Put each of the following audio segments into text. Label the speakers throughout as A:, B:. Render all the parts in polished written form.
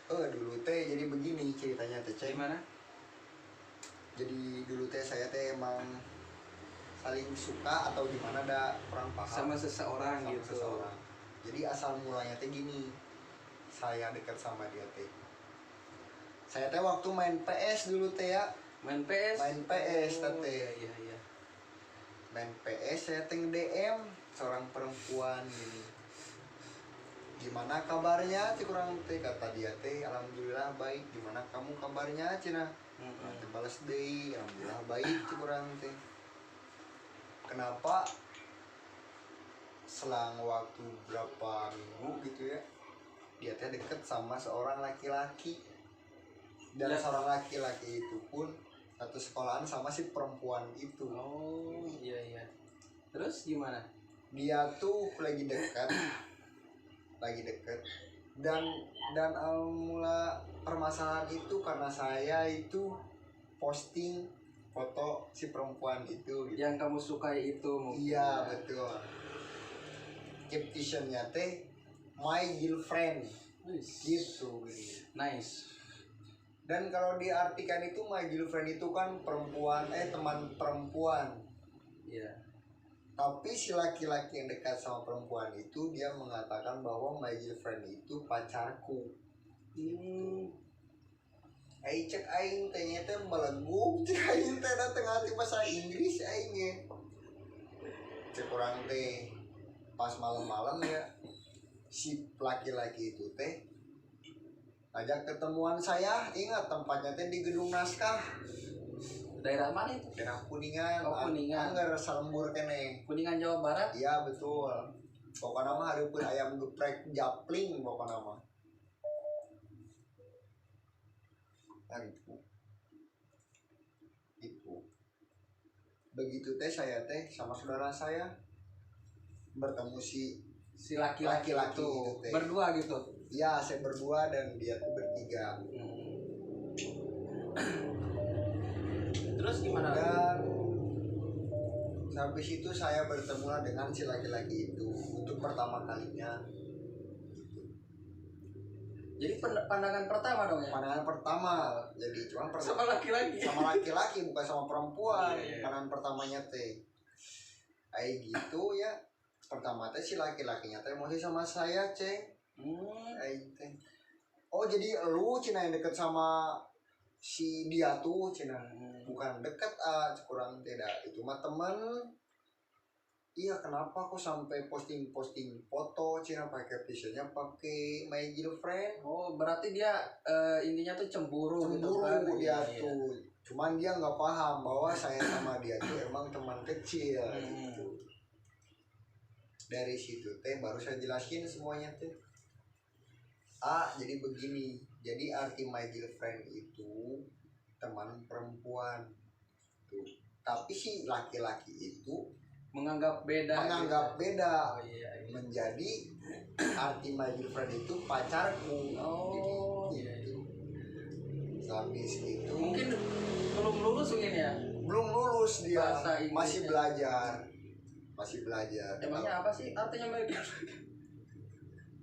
A: Dulu teh jadi begini ceritanya teh, Ceng.
B: Gimana?
A: Jadi dulu teh saya teh emang saling suka atau gimana ada kurang paham
B: Sama seseorang
A: sama
B: gitu.
A: seseorang. Jadi asal mulanya teh gini, saya dekat sama dia teh. Saya teh waktu main PS dulu teh ya.
B: Main PS?
A: Main PS
B: Oh,
A: teh.
B: iya.
A: Main PS saya teh DM seorang perempuan gini. Gimana kabarnya? Cik kurang teh kata dia teh, alhamdulillah baik. Gimana kamu kabarnya, Cina? Nanti balas deui, alhamdulillah baik cik kurang teh. Kenapa selang waktu berapa minggu gitu ya, dia teh deket sama seorang laki-laki. Dan
B: Ya.
A: seorang laki-laki itu pun satu sekolahan sama si perempuan itu.
B: Oh, iya. Terus gimana?
A: Dia tuh lagi dekat dan mula permasalahan itu karena saya itu posting foto si perempuan itu gitu.
B: Yang kamu sukai itu mungkin.
A: Iya betul. Captionnya teh my girlfriend gitu.
B: Nice.
A: Dan kalau diartikan itu my girlfriend itu kan perempuan, teman perempuan.
B: Iya.
A: Tapi si laki-laki yang dekat sama perempuan itu dia mengatakan bahwa my girlfriend itu pacarku. Aing cek aing teh meleguk, cek aing teh dateng hati bahasa Inggris aingnya. Cek orang teh pas malam-malam ya si laki-laki itu teh ajak ketemuan saya, ingat tempatnya teh di Gedung Naskah.
B: Daerah mana itu?
A: Daerah Kuningan.
B: Oh, Kuningan.
A: Angger Salembur kene.
B: Kuningan Jawa Barat?
A: Iya betul. Pokoknya mah hareupeun ayam geprek japling pokoknya mah. Itu. Begitu teh saya teh sama saudara saya bertemu si
B: laki-laki itu
A: teh.
B: Berdua gitu?
A: Iya, saya berdua dan dia tuh bertiga.
B: Terus gimana?
A: Dan habis itu saya bertemu dengan si laki-laki itu untuk pertama kalinya.
B: Jadi pandangan pertama dong ya?
A: Pandangan pertama. Jadi cuma
B: sama laki-laki.
A: Sama laki-laki bukan sama perempuan.
B: Iya.
A: Pandangan pertamanya teh. Kayak gitu ya. Pertama teh si laki-lakinya teh masih sama saya, Ceng. Teh. Oh, jadi lu Cina yang deket sama si dia tuh Cina. Bukan deket kurang tidak. Itu mah temen. Iya, kenapa kok sampai posting foto Cina pakai captionnya pakai my girlfriend?
B: Oh, berarti dia intinya tuh cemburu gitu kan?
A: Dia tuh. Cuman dia nggak paham bahwa saya sama dia tuh emang teman kecil gitu. Dari situ teh baru saya jelasin semuanya teh. Jadi begini. Jadi arti my girlfriend itu teman perempuan. Tuh. Tapi si laki-laki itu
B: menganggap beda.
A: Oh,
B: iya.
A: Menjadi arti my girlfriend itu pacarku.
B: Oh,
A: gitu.
B: iya.
A: Habis itu
B: mungkin belum lulus mungkin ya?
A: Belum lulus dia. Masih belajar.
B: Emangnya apa sih artinya my girlfriend?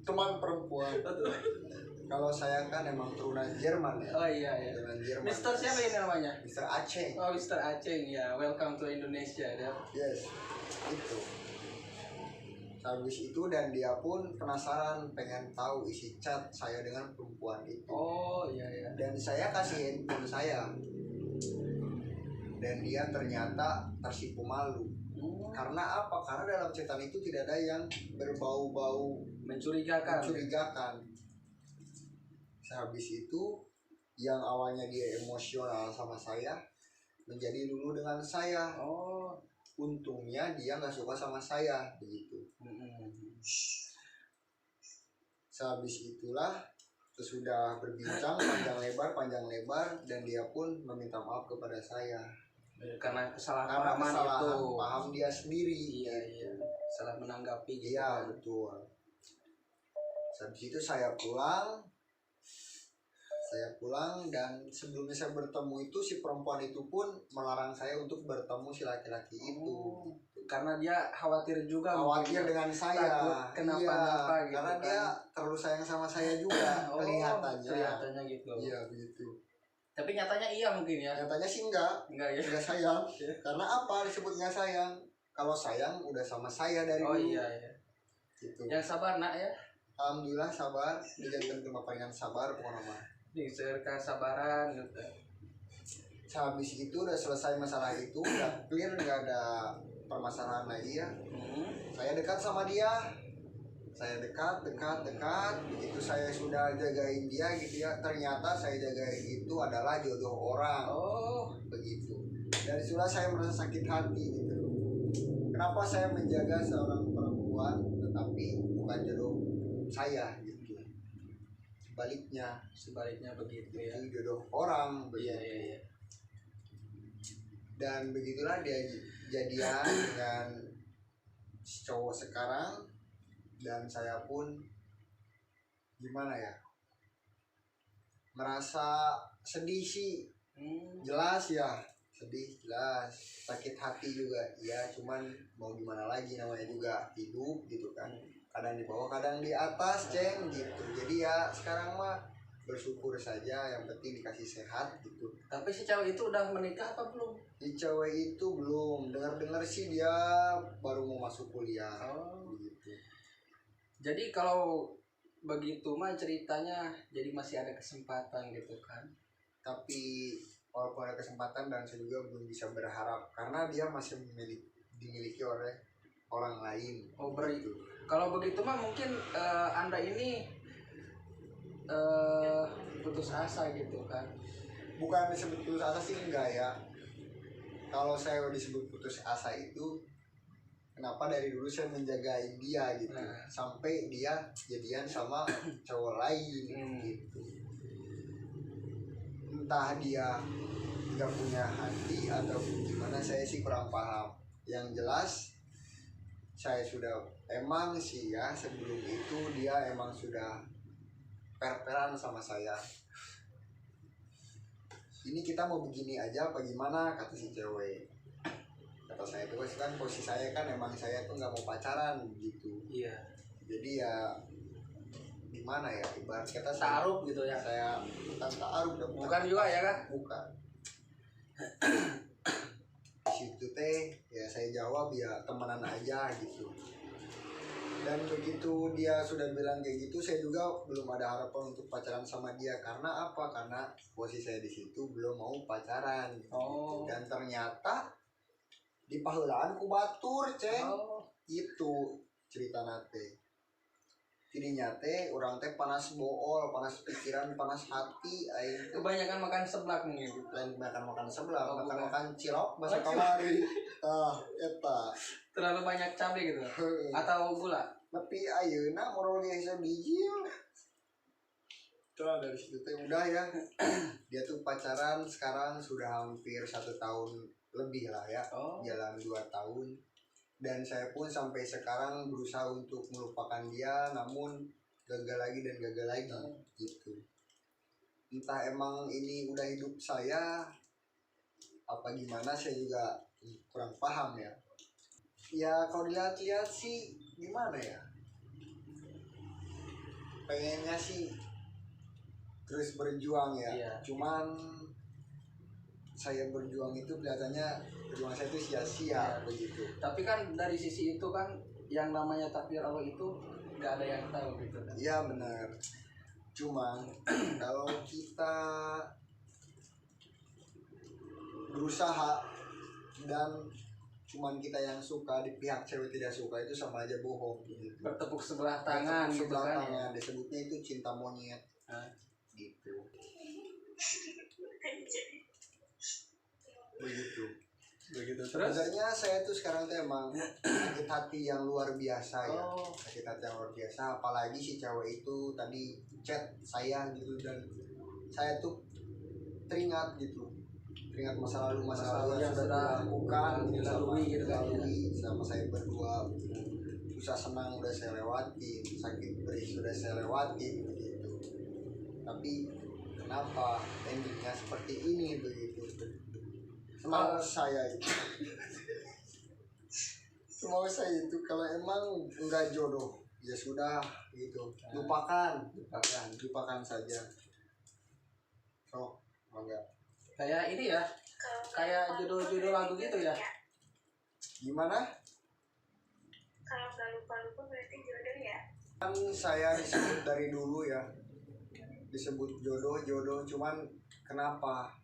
A: Teman perempuan. Kalau saya kan emang turunan Jerman ya.
B: Oh iya.
A: Turunan Jerman.
B: Mister siapa ini namanya?
A: Mister Aceh.
B: Oh, Mister Aceh ya. Welcome to Indonesia ya.
A: Yes. Itu. Habis itu dan dia pun penasaran pengen tahu isi chat saya dengan perempuan itu.
B: Oh iya.
A: Dan saya kasih handphone saya. Dan dia ternyata tersipu malu. Karena apa? Karena dalam chatan itu tidak ada yang berbau-bau mencurigakan. Habis itu yang awalnya dia emosional sama saya menjadi lulu dengan saya.
B: Oh,
A: untungnya dia nggak suka sama saya begitu. Sehabis itulah sudah berbincang panjang lebar dan dia pun meminta maaf kepada saya
B: karena kesalahan
A: paham dia sendiri.
B: Iya. Salah menanggapi gitu.
A: Iya, betul. Habis itu saya pulang dan sebelumnya saya bertemu itu si perempuan itu pun melarang saya untuk bertemu si laki-laki itu.
B: karena dia khawatir juga
A: khawatir
B: mungkin,
A: dengan saya.
B: takut kenapa-napa gitu
A: karena
B: kan.
A: dia terlalu sayang sama saya juga.
B: Oh, kelihatannya gitu.
A: Iya begitu.
B: Tapi nyatanya iya mungkin ya.
A: Nyatanya sih enggak
B: Ya.
A: enggak sayang. Karena apa disebut enggak sayang? Kalau sayang udah sama saya dari
B: Oh
A: dulu.
B: iya.
A: Gitu.
B: Yang sabar nak ya.
A: Alhamdulillah sabar, dijadikan terima palingan sabar pokoknya mah.
B: Diserka sabaran gitu.
A: Habis itu udah selesai masalah itu, udah clear, nggak ada permasalahan lagi ya. Saya dekat sama dia, saya dekat. Begitu saya sudah jagain dia gitu ya, ternyata saya jagain itu adalah jodoh orang.
B: Oh
A: begitu. Dari situlah saya merasa sakit hati gitu. Kenapa saya menjaga seorang perempuan tetapi bukan jodoh saya gitu. Sebaliknya
B: begitu ya.
A: itu jodoh orang begitu.
B: Iya.
A: Dan begitulah dia jadian dengan cowok sekarang, dan saya pun gimana ya, merasa sedih sih. Jelas ya, sedih jelas, sakit hati juga ya, cuman mau gimana lagi, namanya juga hidup gitu kan, kadang di bawah kadang di atas ceng gitu. Jadi ya sekarang mah bersyukur saja, yang penting dikasih sehat gitu.
B: Tapi si cewek itu udah menikah apa belum?
A: Si cewek itu belum, dengar sih dia baru mau masuk kuliah.
B: Oh
A: gitu.
B: Jadi kalau begitu mah ceritanya jadi masih ada kesempatan gitu kan.
A: Tapi walaupun ada kesempatan, dan saya juga belum bisa berharap karena dia masih dimiliki oleh orang lain.
B: Oh gitu. Kalau begitu mah mungkin Anda ini putus asa gitu kan.
A: Bukan disebut putus asa sih, enggak ya. Kalau saya disebut putus asa itu, kenapa dari dulu saya menjagain dia gitu, sampai dia jadian sama cowok lain gitu. Entah dia nggak punya hati atau gimana, saya sih kurang paham. Yang jelas saya sudah emang sih ya, sebelum itu dia emang sudah per-peran sama saya. Ini kita mau begini aja apa gimana, kata si cewek. Kata saya terus kan, posisi saya kan emang saya tuh nggak mau pacaran gitu.
B: Iya.
A: Jadi ya gimana ya, ibarat kata
B: taruh gitu ya.
A: Saya bukan taruh,
B: bukan juga ya kah?
A: Bukan. Situ teh ya saya jawab ya temenan aja gitu. Dan begitu dia sudah bilang kayak gitu, saya juga belum ada harapan untuk pacaran sama dia. Karena apa? Karena posisi saya di situ belum mau pacaran gitu.
B: Oh.
A: Dan ternyata di pahelaan ku batur ceng. Itu cerita nate. Tidinya teh orang teh panas bool, panas pikiran, panas hati.
B: Kebanyakan makan seblak mungkin.
A: Lain makan seblak, makan cilok bahasa kamari. Eta
B: terlalu banyak cabai gitu atau gula.
A: Tapi ayeuna moral geus biji. Terus dari situ teh udah ya. Dia tuh pacaran sekarang sudah hampir 1 tahun lebih lah ya. Jalan 2 tahun. Dan saya pun sampai sekarang berusaha untuk melupakan dia, namun gagal lagi dan gagal lagi gitu. Entah emang ini udah hidup saya apa gimana, saya juga kurang paham ya. Ya kalau dilihat-lihat sih gimana ya, pengennya sih terus berjuang ya.
B: Iya.
A: Cuman saya berjuang itu kelihatannya perjuangan saya itu sia-sia begitu.
B: Tapi kan dari sisi itu kan yang namanya takdir Allah itu nggak ada yang tahu gitu kan.
A: Iya benar. Cuman kalau kita berusaha dan cuman kita yang suka, di pihak cewek tidak suka, itu sama aja bohong gitu.
B: Bertepuk sebelah tangan
A: gitu kan
B: ya.
A: Disebutnya itu cinta monyet. Gitu. Begitu. Sebenarnya saya tuh sekarang tuh emang sakit hati yang luar biasa ya. Sakit hati yang luar biasa, apalagi si cewek itu tadi chat saya gitu, dan saya tuh teringat masa lalu yang sudah dilakukan, dilalui sama saya berdua. Susah senang udah saya lewatin, sakit perih sudah saya lewatin begitu. Tapi kenapa endingnya seperti ini begitu? Semau saya itu. Semau saya itu kalau emang enggak jodoh ya sudah gitu, lupakan saja. So enggak
B: Kayak ini ya, kayak judul-judul lagu gitu ya.
A: gimana?
C: Kalau nggak lupa-lupa berarti jodoh ya.
A: Kan saya disebut dari dulu ya, disebut jodoh, cuman kenapa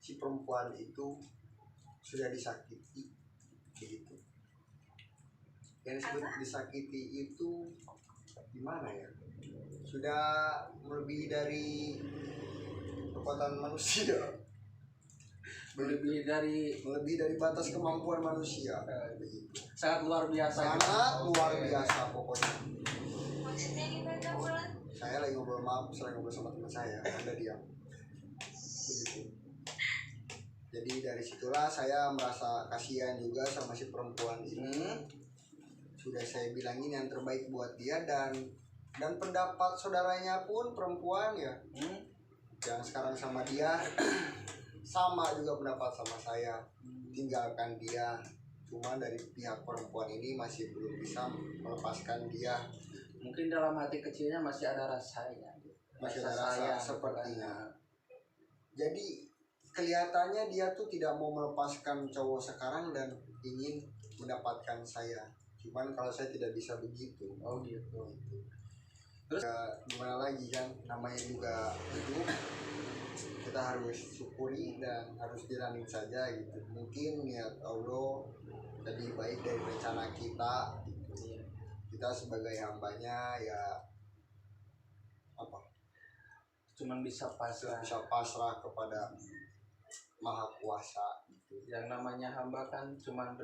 A: si perempuan itu sudah disakiti begitu. Yang disebut disakiti itu gimana ya, sudah melebihi dari kekuatan manusia, melebihi dari batas kemampuan manusia begitu.
B: Sangat luar biasa.
A: Sangat luar biasa pokoknya.
C: Maksudnya gimana Bulan?
A: Saya lagi ngobrol, maaf, saya ngobrol sama teman saya, Anda diam. Begitu. Jadi dari situlah saya merasa kasihan juga sama si perempuan ini. Sudah saya bilangin yang terbaik buat dia, dan pendapat saudaranya pun perempuan ya, yang sekarang sama dia sama juga pendapat sama saya, tinggalkan dia. Cuma dari pihak perempuan ini masih belum bisa melepaskan dia.
B: Mungkin dalam hati kecilnya masih ada rasanya.
A: Masih ada rasa sepertinya. Jadi kelihatannya dia tuh tidak mau melepaskan cowok sekarang dan ingin mendapatkan saya. Cuman kalau saya tidak bisa begitu.
B: Oh gitu.
A: Terus ya, gimana lagi kan, namanya juga hidup, kita harus syukuri dan harus jalanin saja gitu. Mungkin niat Allah lebih baik dari rencana kita gitu. Kita sebagai hambanya ya apa,
B: Cuman bisa
A: pasrah kepada Maha Kuasa gitu.
B: Yang namanya hamba kan cuman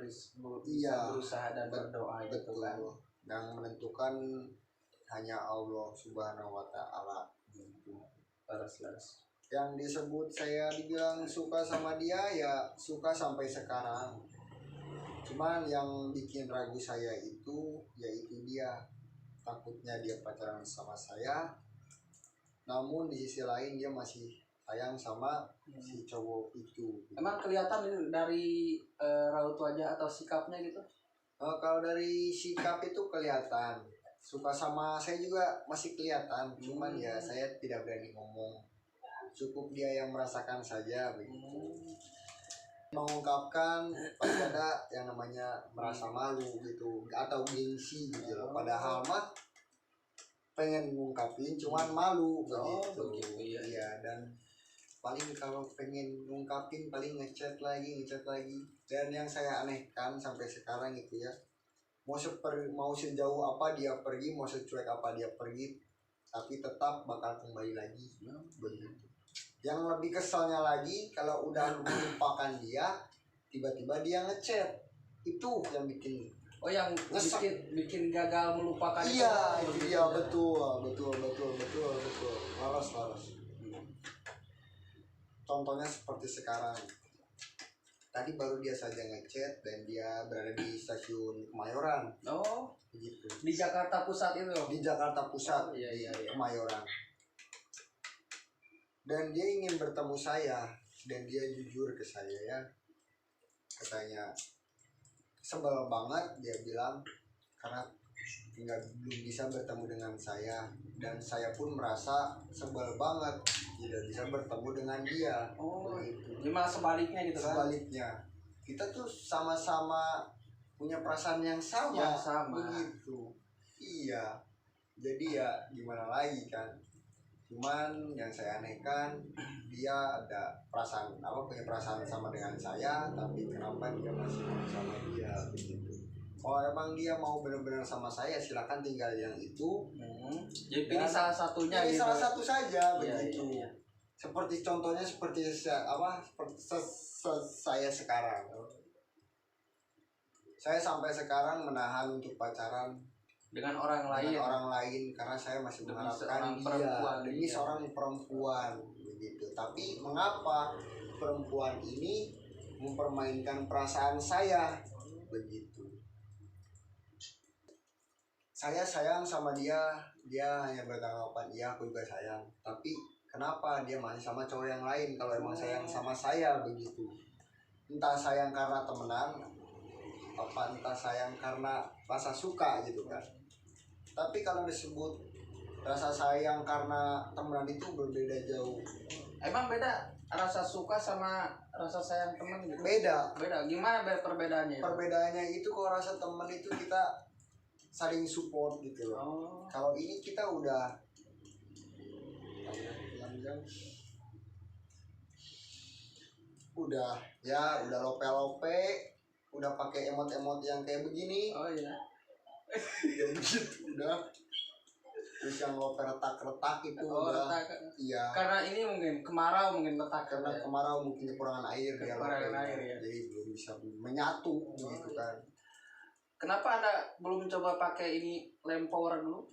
A: Iya,
B: berusaha dan berdoa gitu kan.
A: Yang menentukan hanya Allah Subhanahu wa Ta'ala gitu.
B: Laras.
A: Yang disebut saya dibilang suka sama dia ya suka sampai sekarang. Cuman yang bikin ragu saya itu yaitu dia, takutnya dia pacaran sama saya, namun di sisi lain dia masih sayang sama si cowok itu.
B: Emang kelihatan dari raut wajah atau sikapnya gitu?
A: Kalau dari sikap itu kelihatan, suka sama saya juga masih kelihatan. Cuman ya saya tidak berani ngomong, cukup dia yang merasakan saja begitu. Mengungkapkan pasti ada yang namanya merasa malu gitu atau gengsi gitu loh. Padahal mah pengen ngungkapin cuman malu begitu. Iya, dan paling kalau pengen ngungkapin paling ngechat lagi. Dan yang saya anehkan sampai sekarang itu ya, mau sejauh apa dia pergi, mau secuek apa dia pergi, tapi tetap bakal kembali lagi begitu. Yang lebih kesalnya lagi, kalau udah melupakan dia, tiba-tiba dia ngechat. Itu yang bikin
B: yang bikin gagal melupakan.
A: Iya, itu dia. Betul. Laras. Contohnya seperti sekarang. Tadi baru dia saja ngechat dan dia berada di stasiun Kemayoran.
B: Oh,
A: begitu.
B: Di Jakarta Pusat itu.
A: Di Jakarta Pusat,
B: iya.
A: Kemayoran. Dan dia ingin bertemu saya, dan dia jujur ke saya ya. Katanya sebel banget, dia bilang, karena belum bisa bertemu dengan saya, dan saya pun merasa sebel banget tidak bisa bertemu dengan dia.
B: Begitu. Gimana sebaliknya gitu kan?
A: Sebaliknya, kita tuh sama-sama punya perasaan yang sama. Begitu. Iya. Jadi ya gimana lagi kan? Cuman yang saya anehkan, dia punya perasaan sama dengan saya, tapi kenapa dia masih mau sama dia begitu. Kalau emang dia mau benar-benar sama saya, silakan tinggal yang itu.
B: Jadi pilih salah satunya.
A: Pilih
B: gitu.
A: salah satu saja begitu.
B: Iya.
A: Seperti contohnya seperti saya sekarang. Saya sampai sekarang menahan untuk pacaran
B: dengan orang lain
A: karena saya masih
B: demi
A: mengharapkan demi seorang perempuan begitu. Tapi mengapa perempuan ini mempermainkan perasaan saya begitu? Saya sayang sama dia hanya bertanggapan iya aku juga sayang, tapi kenapa dia masih sama cowok yang lain kalau emang sayang sama saya begitu? Entah sayang karena temenan apa entah sayang karena rasa suka gitu kan. Tapi kalau disebut rasa sayang karena temenan itu berbeda jauh.
B: Emang beda rasa suka sama rasa sayang teman gitu?
A: Beda.
B: Gimana perbedaannya itu?
A: Perbedaannya itu kalau rasa teman itu kita saling support gitu loh.
B: Oh.
A: Kalau ini kita udah udah lope-lope, udah pakai emot-emot yang kayak begini.
B: Oh iya.
A: Ya begitu udah. Terus yang lope retak-retak itu udah.
B: Retak.
A: Iya.
B: Karena ini mungkin kemarau mungkin letak
A: Karena
B: ya.
A: kemarau mungkin kekurangan air ya.
B: Kekurangan air ya.
A: Jadi belum bisa menyatu gitu kan.
B: Kenapa Anda belum coba pakai ini lem power dulu?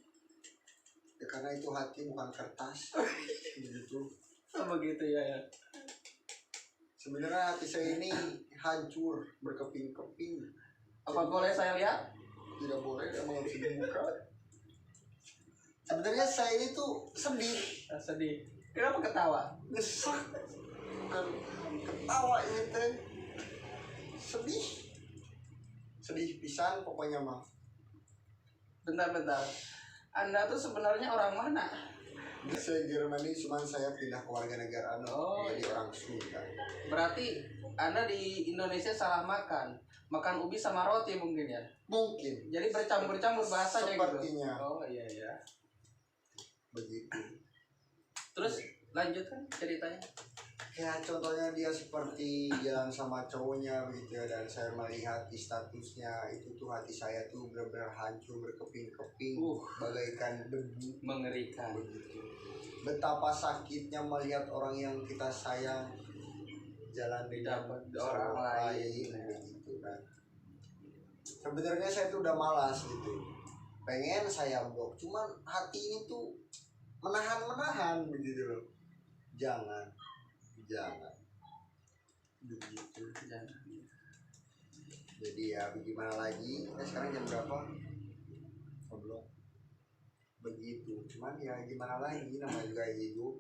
A: Ya karena itu hati bukan kertas. Begitu.
B: Oh begitu ya.
A: Sebenarnya hati saya ini hancur, berkeping-keping.
B: Apa boleh saya lihat?
A: Tidak boleh, emang harus dibuka. Sebenarnya saya ini tuh sedih.
B: Sedih. Kenapa ketawa?
A: Ngesak. Bukan ketawa ini teh. Sedih. Sedih pisan pokoknya mah.
B: Bentar. Anda tuh sebenarnya orang mana?
A: Saya Jermani, cuman saya pindah ke warga negara jadi orang Sunda.
B: Berarti Anda di Indonesia salah makan. Makan ubi sama roti mungkin ya?
A: Mungkin.
B: Jadi bercampur-campur bahasanya
A: Sepertinya.
B: gitu. Oh iya.
A: Begitu.
B: Terus lanjutkan ceritanya.
A: Ya contohnya dia seperti jalan sama cowoknya begitu ya, dan saya melihat di statusnya itu tuh hati saya tuh benar-benar hancur, berkeping-keping, bagaikan debu.
B: Mengerikan.
A: Begitu. Betapa sakitnya melihat orang yang kita sayang jalan dengan
B: orang lain
A: begitu kan. Sebenarnya saya tuh udah malas gitu, pengen saya blok, cuman hati ini tuh menahan begitu loh. Jangan begitu. Jadi ya bagaimana lagi, sekarang jam berapa? Belum begitu, cuman ya gimana lagi, namanya juga hidup.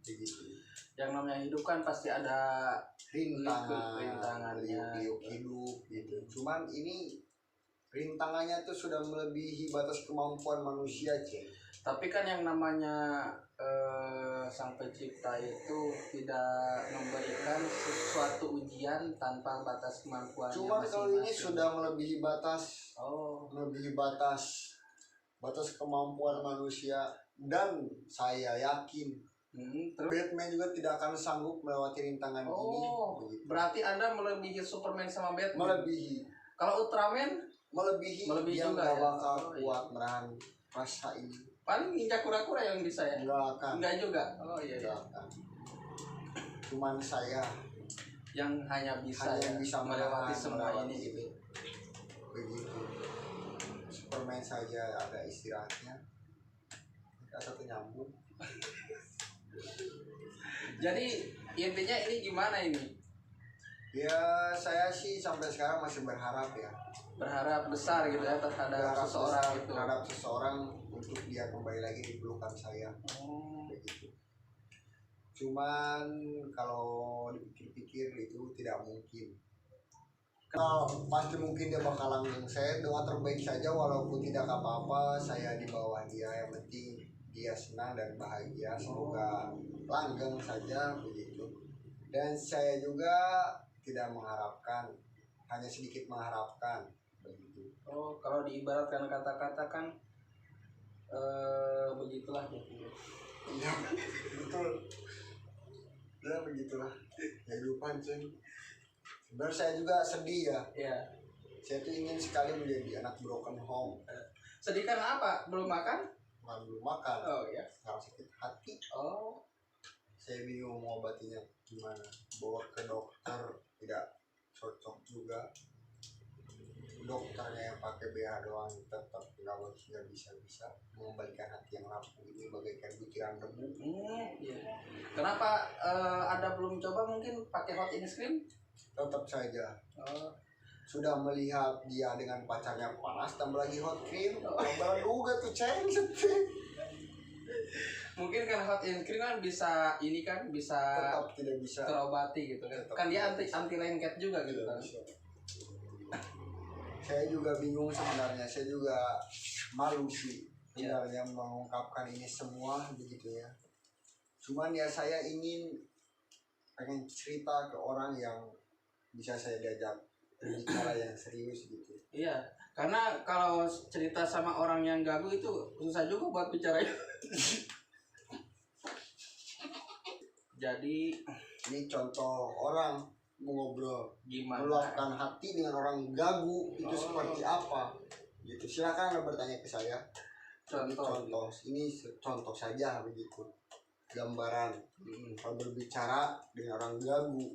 A: Begitu.
B: Yang namanya hidup kan pasti ada rintangannya,
A: hidup gitu. Cuman ini rintangannya tuh sudah melebihi batas kemampuan manusia, Cek.
B: Tapi kan yang namanya Sang Pencipta itu tidak memberikan sesuatu ujian tanpa batas kemampuan.
A: Cuman kalau ini sudah melebihi batas, melebihi batas kemampuan manusia, dan saya yakin Batman juga tidak akan sanggup melewati rintangan ini. Begitu.
B: Berarti Anda melebihi Superman sama Batman?
A: Melebihi.
B: Kalau Ultraman?
A: Melebihi dia
B: juga
A: nggak
B: ya?
A: bakal kuat menahan rasa ini.
B: Paling injak kura-kura yang bisa ya? Enggak juga? Oh iya.
A: Nggak akan. Cuman saya
B: yang hanya bisa melewati semua ini gitu.
A: Begitu. Superman saja ada istirahatnya. Satu nyambung.
B: Jadi intinya ini gimana ini?
A: Ya saya sih sampai sekarang masih berharap ya.
B: Berharap besar gitu ya terhadap
A: seseorang untuk dia kembali lagi di pelukan saya. Begitu. Cuman kalau dipikir-pikir itu tidak mungkin. Kalau pasti mungkin dia bakal langgeng. Saya doa terbaik saja walaupun tidak apa-apa, saya di bawah dia, yang penting dia senang dan bahagia, semoga langgeng saja begitu. Dan saya juga tidak mengharapkan, hanya sedikit mengharapkan begitu.
B: Kalau diibaratkan kata-kata kan begitulah gitu.
A: Iya betul. Ya begitulah kehidupan, Ceng. Sebenarnya saya juga sedih ya.
B: Iya.
A: Saya tuh ingin sekali menjadi anak broken home.
B: Sedih karena apa? Belum makan?
A: Belum makan.
B: Oh ya.
A: Sekarang sakit hati. Saya bingung mau obatinya gimana. Bawa ke dokter tidak cocok juga. Dokternya yang pakai BH doang tetap nggak bisa mengembalikan hati yang rapuh ini bagaikan butiran debu.
B: Iya. Kenapa Anda belum coba mungkin pakai hot in cream?
A: Tetap saja. Sudah melihat dia dengan pacarnya panas, tambah lagi hot cream, tambah juga tuh Ceng.
B: Mungkin kan hot in cream kan bisa ini kan bisa
A: tetap tidak bisa
B: terobati gitu kan. Kan dia anti lengket juga gitu kan.
A: Saya juga bingung sebenarnya, saya juga malu sih sebenarnya mengungkapkan ini semua begitu ya. Cuman ya saya pengen cerita ke orang yang bisa saya diajak berbicara yang serius gitu.
B: Iya, karena kalau cerita sama orang yang gagu itu susah juga buat bicaranya. Jadi
A: Ini contoh orang mengobrol,
B: gimana?
A: meluapkan hati dengan orang gagu itu seperti apa? Gitu. Silakan Anda bertanya ke saya.
B: Contoh.
A: Ini contoh saja begitu. Gambaran kalau berbicara dengan orang gagu,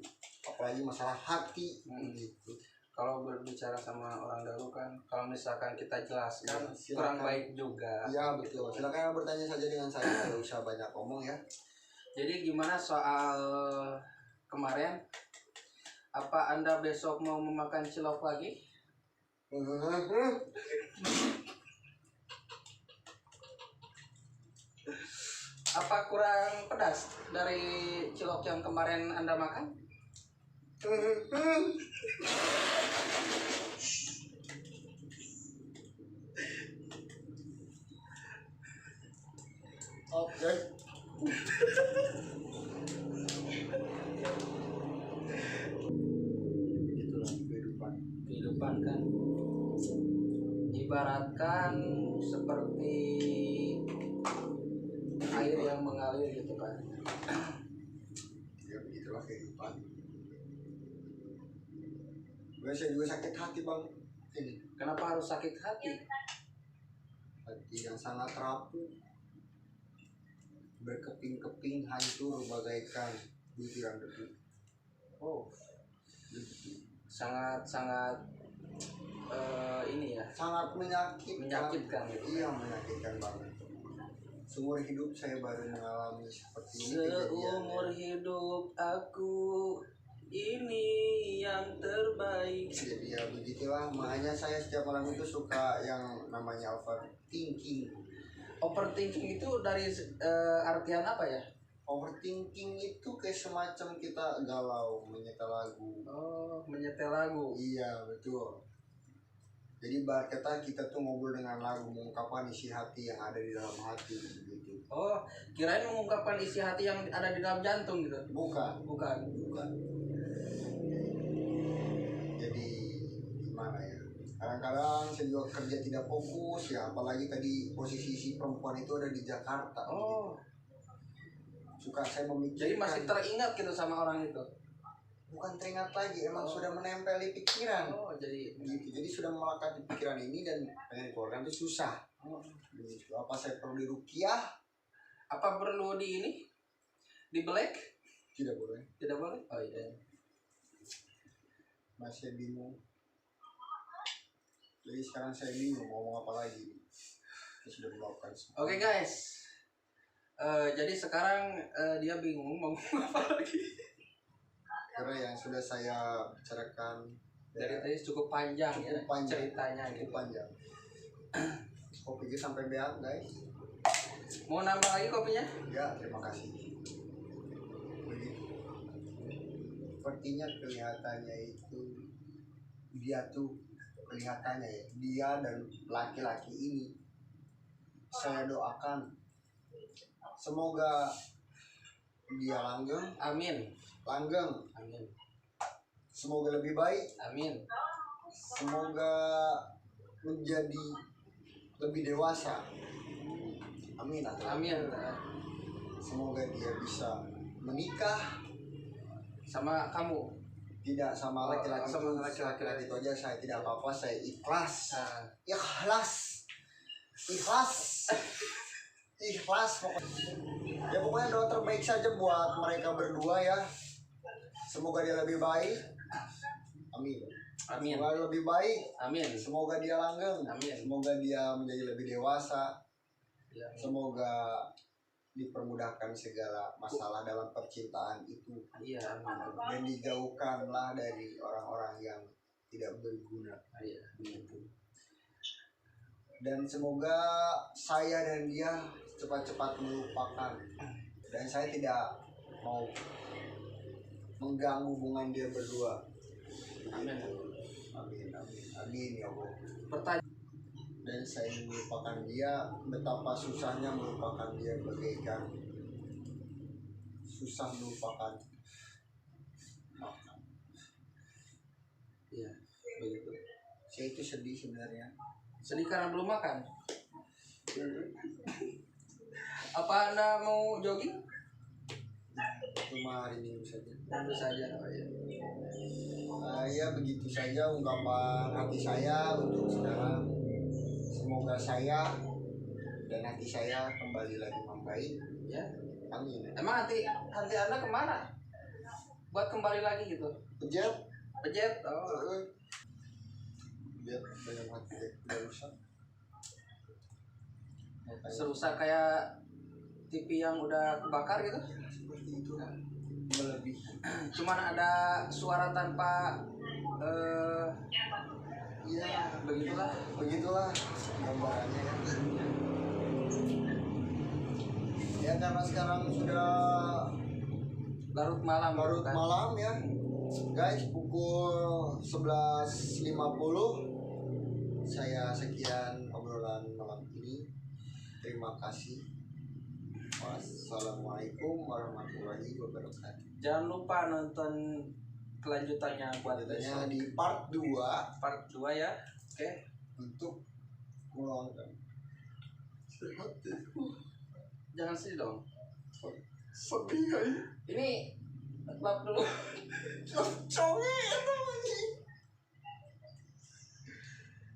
A: apalagi masalah hati gitu.
B: Kalau berbicara sama orang gagu kan, kalau misalkan kita jelaskan
A: Ya,
B: kurang
A: silakan.
B: baik juga.
A: Iya betul. Silakan Anda bertanya saja dengan saya, tidak usah banyak ngomong ya.
B: Jadi gimana soal kemarin? Apa Anda besok mau memakan cilok lagi? Apa kurang pedas dari cilok yang kemarin Anda makan?
A: Oke. Begitulah kehidupan.
B: Kehidupan kan ibaratkan seperti air yang mengalir gitu kan.
A: Ya begitulah kehidupan. Saya juga sakit hati bang. Ini
B: Kenapa harus sakit hati?
A: hati yang sangat rapuh, berkeping-keping, hancur bagaikan butiran debu.
B: Oh, sangat ini ya,
A: Sangat
B: menyakitkan gitu.
A: Iya menyakitkan banget. Seumur hidup saya baru mengalami seperti ini.
B: Seumur hidup aku ini yang terbaik.
A: Jadi ya begitulah, makanya saya setiap malam itu suka yang namanya overthinking.
B: Overthinking itu dari artian apa ya?
A: Overthinking itu kayak semacam kita galau menyetel lagu.
B: Oh, menyetel lagu.
A: Iya betul. Jadi bar kita tuh ngobrol dengan lagu, mengungkapkan isi hati yang ada di dalam hati gitu.
B: Oh, kirain mengungkapkan isi hati yang ada di dalam jantung gitu.
A: Bukan.
B: Bukan.
A: Jadi gimana ya? Kadang-kadang saya juga kerja tidak fokus ya, apalagi tadi posisi si perempuan itu ada di Jakarta.
B: Oh,
A: Gitu. Suka saya memikirkan.
B: jadi masih teringat gitu sama orang itu.
A: Bukan teringat lagi, emang sudah menempel di pikiran.
B: Oh, jadi
A: Gitu. Jadi sudah melekat di pikiran ini dan pengen dikeluarkan itu susah. Begitu. Apa saya perlu diruqyah?
B: apa perlu di ini? Di black?
A: Tidak boleh.
B: Tidak boleh? Oh iya.
A: Masih bingung. Jadi sekarang saya bingung mau ngomong apa lagi. Saya sudah melakukan semua.
B: Oke guys. Jadi sekarang dia bingung mau ngomong apa lagi.
A: Karena yang sudah saya bicarakan
B: Dari tadi cukup panjang ya
A: cukup panjang,
B: ceritanya
A: cukup
B: gitu.
A: panjang. Kopinya sampai beak guys.
B: Mau nambah lagi kopinya?
A: Ya terima kasih. Begitu. Sepertinya kelihatannya itu dia tuh kelihatannya ya dia dan laki-laki ini saya doakan semoga dia langgeng,
B: Amin.
A: langgeng, semoga lebih baik,
B: Amin.
A: semoga menjadi lebih dewasa, amin,
B: Amin.
A: semoga dia bisa menikah
B: Sama kamu.
A: tidak sama laki-laki
B: sama
A: itu,
B: laki-laki.
A: itu aja saya tidak apa-apa, saya ikhlas,
B: Nah,
A: ikhlas pokoknya. Ya pokoknya doa terbaik saja buat mereka berdua ya, semoga dia lebih baik, amin.
B: amin.
A: Semoga lebih baik,
B: Amin.
A: semoga dia langgeng,
B: Amin.
A: semoga dia menjadi lebih dewasa,
B: Ya,
A: semoga dipermudahkan segala masalah dalam percintaan itu
B: iya, amin.
A: dan dijauhkanlah dari orang-orang yang tidak berguna.
B: Iya, begitu.
A: Dan semoga saya dan dia cepat-cepat melupakan, dan saya tidak mau mengganggu hubungan dia berdua.
B: Amin.
A: Amin amin amin ya Allah.
B: Pertanyaan.
A: Dan saya melupakan dia, betapa susahnya melupakan dia bagaikan susah melupakan makan.
B: Iya, begitu.
A: Saya itu sedih sebenarnya.
B: Sedih karena belum makan. Apa Anda mau jogging?
A: Cuma hari Minggu saja.
B: Tentu saja. Oh, iya.
A: Ya begitu saja ungkapan hati saya untuk sekarang. Semoga saya dan hati saya kembali lagi membaik.
B: Ya.
A: Amin.
B: Emang hati Anda kemana? Buat kembali lagi gitu.
A: Pejet.
B: Oh.
A: Biar dalam hati tidak rusak.
B: Serusak kayak TV yang udah kebakar gitu.
A: Seperti itu kan. Melebihi.
B: Cuman ada suara tanpa
A: Iya,
B: begitulah
A: gambarannya ya. Ya karena sekarang sudah
B: larut malam kan?
A: malam ya. Guys, pukul 11.50. Saya sekian obrolan malam ini. Terima kasih. Wassalamualaikum warahmatullahi wabarakatuh.
B: Jangan lupa nonton kelanjutannya buat
A: Lanjutannya
B: besok.
A: di part 2
B: ya. Oke.
A: untuk meluangkan
B: Jangan sedih dong.
A: sedih ya.
B: Ini bab dulu.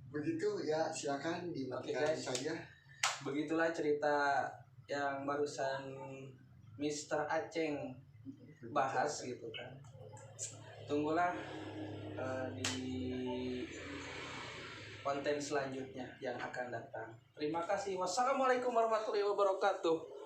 A: Begitu ya, silakan dimatikan
B: Oke, guys.
A: saja.
B: Begitulah cerita yang barusan Mr. Aceng bahas gitu kan. Tunggulah di konten selanjutnya yang akan datang. Terima kasih. Wassalamualaikum warahmatullahi wabarakatuh.